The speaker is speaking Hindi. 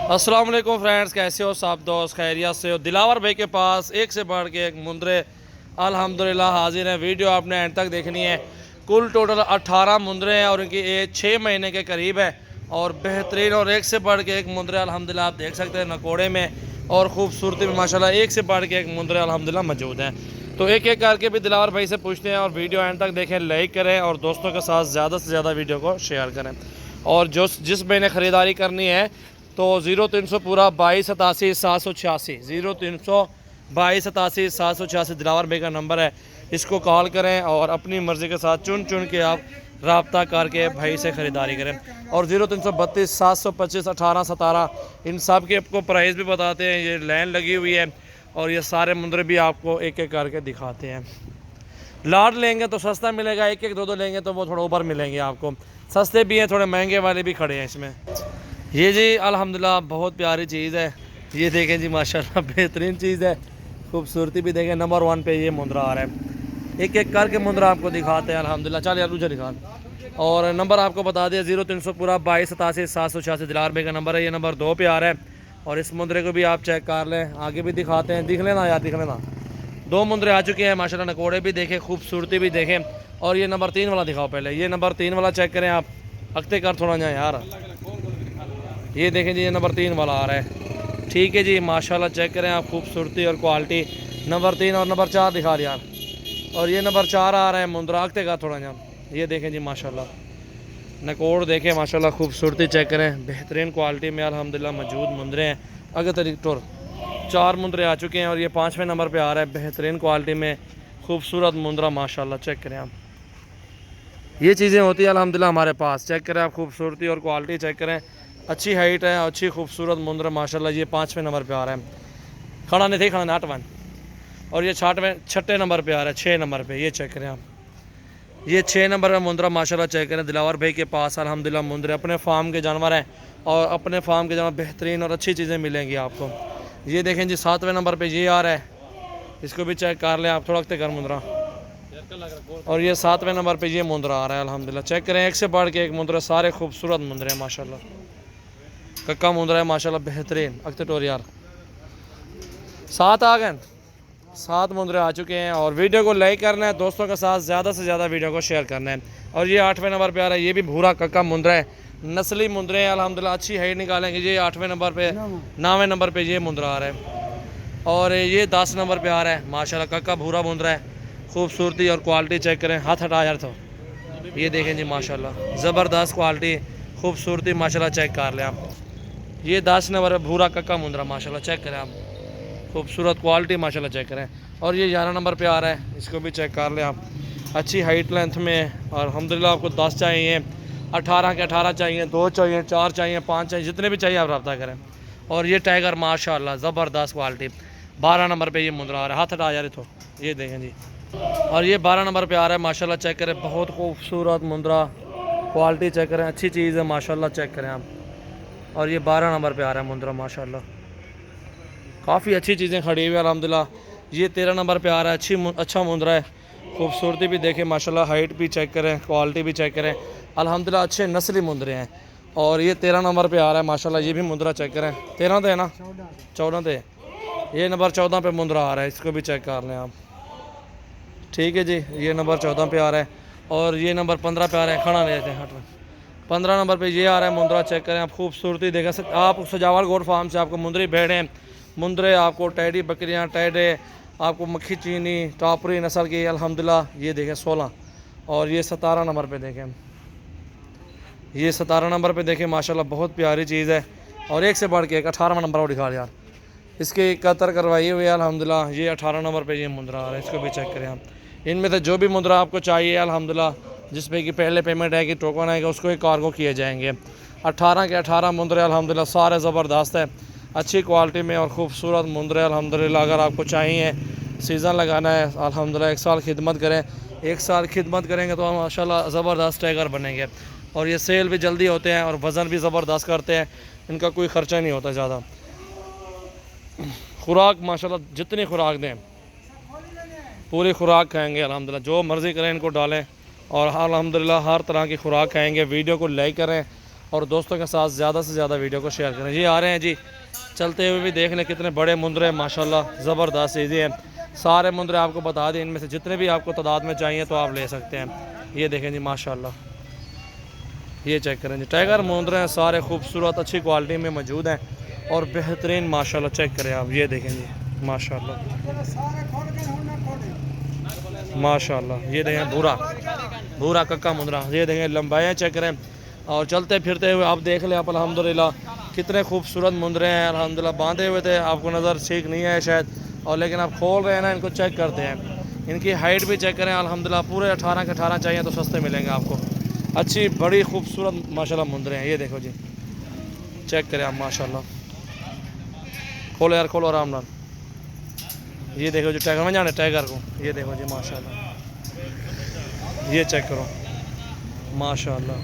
अस्सलाम वालेकुम फ्रेंड्स, कैसे हो सब दोस्त? खैरियत से हो? दिलावर भाई के पास एक से बढ़ के एक मुंदरे अल्हम्दुलिल्लाह हाजिर हैं। वीडियो आपने एंड तक देखनी है। कुल टोटल 18 मुंदरे हैं और इनकी एज 6 महीने के करीब है और बेहतरीन और एक से बढ़ के एक मुंदरे अल्हम्दुलिल्लाह आप देख सकते हैं नकोड़े में और ख़ूबसूरती में माशाल्लाह एक से बढ़ के एक मुंदरे अल्हम्दुलिल्लाह मौजूद हैं। तो एक एक करके भी दिलावर भाई से पूछते हैं और वीडियो एंड तक देखें, लाइक करें और दोस्तों के साथ ज़्यादा से ज़्यादा वीडियो को शेयर करें। और जिस भाई ने ख़रीदारी करनी है तो 0300 पूरा 2287 0300 2287 दिलावर भाई का नंबर है। इसको कॉल करें और अपनी मर्ज़ी के साथ चुन चुन के आप रब्ता करके भाई से ख़रीदारी करें। और 0332 725 18 17 इन सब के आपको प्राइस भी बताते हैं। ये लाइन लगी हुई है और ये सारे मुंदरे भी आपको एक एक करके दिखाते हैं। लाट लेंगे तो सस्ता मिलेगा, एक एक दो दो लेंगे तो वो थोड़ा ऊपर मिलेंगे आपको। सस्ते भी हैं, थोड़े महंगे वाले भी खड़े हैं इसमें। ये जी अल्हम्दुलिल्लाह बहुत प्यारी चीज़ है। ये देखें जी माशाल्लाह बेहतरीन चीज़ है, खूबसूरती भी देखें। नंबर 1 पे ये मुंदरा आ रहा है। एक एक करके मुंदरा आपको दिखाते हैं अल्हम्दुलिल्लाह। चल यार मुझे दिखा। और नंबर आपको बता दिया 0300 पूरा 2287 786 दिलावर भाई का नंबर है। ये नंबर 2 पे आ रहा है। और इस मुंदरे को भी आप चेक कर लें, आगे भी दिखाते हैं। दिख लेना यार, दिख लेना। 2 मुंदरे आ चुके हैं माशाल्लाह, नकोड़े भी देखें, खूबसूरती भी देखें। और ये नंबर 3 वाला दिखाओ पहले। ये नंबर 3 वाला चेक करें आप। अख्ते कर थोड़ा जाए यार। ये देखें जी, ये नंबर 3 वाला आ रहा है। ठीक है जी माशाल्लाह, चेक करें आप खूबसूरती और क्वालिटी। नंबर 3 और नंबर 4 दिखा रहा यार। और ये नंबर 4 आ रहा है मुंदरा, अख्ते का थोड़ा जा। ये देखें जी माशाल्लाह, नकोड़ देखें माशाल्लाह, खूबसूरती चेक करें। बेहतरीन क्वालिटी में अल्हम्दुलिल्लाह मौजूद मुंदरे हैं। अगर तरीक टोर 4 मुंदरे आ चुके हैं और ये 5वें नंबर पे आ रहा है। बेहतरीन क्वालिटी में खूबसूरत मुंदरा माशाल्लाह, चेक करें आप। ये चीज़ें होती हैं अल्हम्दुलिल्लाह हमारे पास। चेक करें आप, खूबसूरती और क्वालिटी चेक करें। अच्छी हाइट है, अच्छी खूबसूरत मुंदरा माशाल्लाह। ये 5वें नंबर पे आ रहा है। खड़ा नहीं थे, खड़ा नहीं 8 और ये 6ठे नंबर पे आ रहा है। 6 नंबर पे ये चेक करें आप। ये 6 नंबर का मुंदरा माशाल्लाह चेक करें। दिलावर भाई के पास अल्हम्दुलिल्लाह मुंदरे अपने फार्म के जानवर हैं और अपने फार्म के जानवर बेहतरीन और अच्छी चीज़ें मिलेंगी आपको। ये देखें जी 7वें नंबर पे ये आ रहा है। इसको भी चेक कर लें आप, थोड़ा अख्ते कर मुंदरा। और ये 7वें नंबर पे ये मुंदरा आ रहा है अल्हम्दुलिल्लाह। चेक करें, एक से बढ़ के एक मुंदरा, सारे खूबसूरत मुंदरे हैं माशाल्लाह। कक्का मुंदरा है माशाल्लाह, बेहतरीन। अख्ते टोर यार 7 आ गए, 7 मुंदरे आ चुके हैं। और वीडियो को लाइक करना है, दोस्तों के साथ ज़्यादा से ज़्यादा वीडियो को शेयर करना है। और ये 8वें नंबर पे आ रहा है। ये भी भूरा कक्का मुंदरा है, नस्ली मुंदरे हैं अल्हम्दुलिल्लाह। अच्छी हाइट निकालेंगे। ये 8वें नंबर पे, 9वें नंबर पे ये मुंदरा आ रहा है। और ये 10 नंबर पे आ रहा है माशाल्लाह, कक्का भूरा मुंदरा है। खूबसूरती और क्वालिटी चेक करें। हाथ हटा यार तो। ये देखें जी माशाल्लाह, ज़बरदस्त क्वालिटी, खूबसूरती माशाल्लाह, चेक कर लें आप। ये 10 नंबर है, भूरा कक्का मुंदरा माशाल्लाह, चेक करें आप। खूबसूरत क्वालिटी माशाल्लाह चेक करें। और ये 11 नंबर पे आ रहा है। इसको भी चेक कर लें आप। अच्छी हाइट लेंथ में और अल्हम्दुलिल्लाह आपको 10 चाहिए, 18 के 18 चाहिए, 2 चाहिए, 4 चाहिए, 5 चाहिए, जितने भी चाहिए आप रब्ता करें। और ये टाइगर माशाल्लाह ज़बरदस्त क्वालिटी। 12 नंबर पे ये मुंदरा आ रहा है। हाथ हटा यार तो। ये देखें जी। और ये 12 नंबर पे आ रहा है माशाल्लाह, चेक करें। बहुत खूबसूरत मुंदरा, क्वालिटी चेक करें, अच्छी चीज़ है माशाल्लाह, चेक करें आप। और ये 12 नंबर पे आ रहा है मुंदरा माशाल्लाह। काफ़ी अच्छी चीज़ें खड़ी हुई है अल्हम्दुलिल्लाह। ये 13 नंबर पे आ रहा है। अच्छा मुंदरा है, खूबसूरती भी देखें माशाल्लाह, हाइट भी चेक करें, क्वालिटी भी चेक करें अल्हम्दुलिल्लाह। अच्छे नस्ली मुंदरे हैं। और ये 13 नंबर पे आ रहा है माशाल्लाह। ये भी मुंदरा चेक करें। 13 तो है ना, 14 तो है। ये नंबर 14 पे मुंदरा आ रहा है। इसको भी चेक कर लें आप। ठीक है जी, ये नंबर 14 पे आ रहा है। और ये नंबर 15 पे आ रहा है। खड़ा नहीं रहते हैं। 15 नंबर पे ये आ रहा है मुंदरा, चेक करें आप। खूबसूरती देखें आप। सजावल गोट फार्म से आपको मुंदरी भेड़ें, मुंदरे आपको टैडी बकरियां, टैडे आपको मक्खी चीनी टापरी नस्ल की अल्हम्दुलिल्लाह। ये देखें 16। और ये 17 नंबर पे देखें। ये 17 नंबर पे देखें माशाल्लाह, बहुत प्यारी चीज़ है। और एक से बढ़ के एक 18वां नंबर और दिखा यार। इसकी कतर करवाई हुई है अल्हम्दुलिल्लाह। ये 18 नंबर पे ये मुंदरा आ रहा है। इसको भी चेक करें आप। इनमें से जो भी मुंदरा आपको चाहिए अल्हम्दुलिल्लाह, जिसमें कि पहले पेमेंट है कि टोकन आएगा, उसको ही कार्गो किए जाएंगे। 18 के 18 मुंदरे अल्हम्दुलिल्लाह सारे ज़बरदस्त है, अच्छी क्वालिटी में और ख़ूबसूरत मुंदरे अल्हम्दुलिल्लाह। अगर आपको चाहिए, सीज़न लगाना है अल्हम्दुलिल्लाह, 1 साल खिदमत करें। 1 साल खिदमत करेंगे तो माशाल्लाह ज़बरदस्त टाइगर बनेंगे। और ये सेल भी जल्दी होते हैं और वज़न भी ज़बरदस्त करते हैं। इनका कोई ख़र्चा नहीं होता ज़्यादा। खुराक माशाल्लाह, जितनी खुराक दें पूरी खुराक खाएंगे अल्हम्दुलिल्लाह। जो मर्ज़ी करें इनको डालें और अल्हम्दुलिल्लाह हर तरह की खुराक खाएंगे। वीडियो को लाइक करें और दोस्तों के साथ ज़्यादा से ज़्यादा वीडियो को शेयर करें। जी आ रहे हैं जी, चलते हुए भी देख लें कितने बड़े मुंदरे माशाल्लाह ज़बरदस्त चीज़ें हैं। सारे मुंदरे आपको बता दें, इनमें से जितने भी आपको तादाद में चाहिए तो आप ले सकते हैं। ये देखें जी माशाल्लाह, ये चेक करें जी, टाइगर मुंदरे हैं, सारे खूबसूरत अच्छी क्वालिटी में मौजूद हैं और बेहतरीन माशाल्लाह। चेक करें आप, ये देखें जी माशाल्लाह माशाल्लाह। ये देखें भूरा भूरा कक्का मुंदरा, ये देखें लंबाई चेक करें। और चलते फिरते हुए आप देख लें आप अल्हम्दुलिल्लाह कितने खूबसूरत मुंदरे हैं अल्हम्दुलिल्लाह। बांधे हुए थे, आपको नज़र ठीक नहीं है शायद, और लेकिन आप खोल रहे हैं ना, इनको चेक करते हैं। इनकी हाइट भी चेक करें अल्हम्दुलिल्लाह, पूरे 18 के 18 चाहिए तो सस्ते मिलेंगे आपको। अच्छी बड़ी खूबसूरत माशाल्लाह मुंदरे हैं। ये देखो जी, चेक करें आप माशाल्लाह। खोलो यार, खोलो आराम नाल। ये देखो जी, टाइगर में जाने टाइगर को, ये देखो जी माशाल्लाह, ये चेक करो माशाल्लाह।